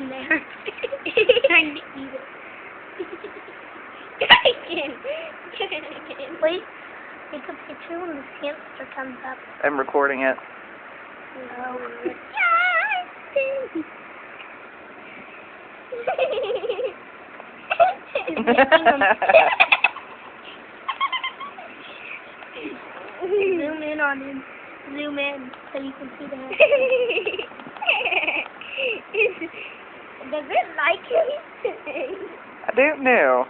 in there. Trying to eat it. Wait, take a picture when the hamster comes up. I'm recording it. No. Zoom in on him. Zoom in so you can see the hamster. Does it like him? I don't know.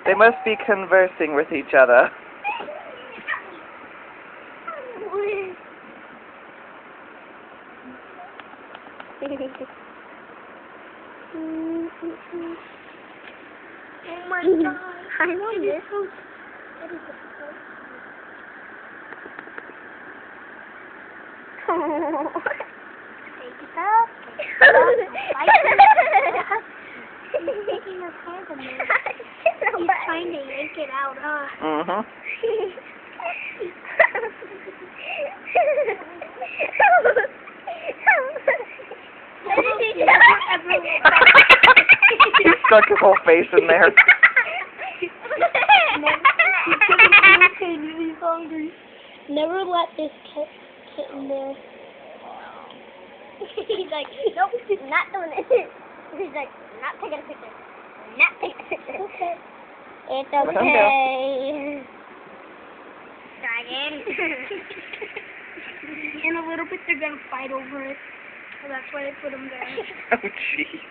They must be conversing with each other. Oh my god. I love this. Oh. Take it up. He's taking his hand in there. He's trying to yank it out, huh? Mm-hmm. He stuck his whole face in there. He's hungry. Never let this kitten there. He's like, nope, not doing it. He's like, not taking a picture. Not taking a picture. Okay. It's okay. Dragon. In a little bit they're going to fight over it. So that's why they put him there. Oh, jeez.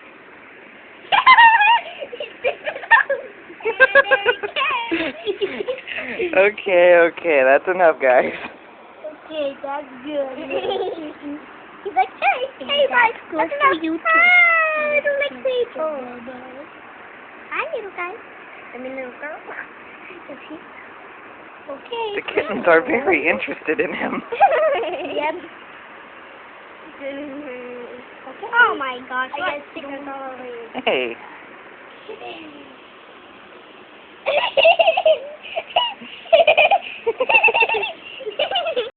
Okay, that's enough, guys. Okay, that's good. He's like, hey, guys, that's enough. Hi, little people. Hi, little guy. I mean, little girl. Is he? Okay. The kittens are very interested in him. Yep. Okay. Oh my gosh, I got stickers all over you. Hey.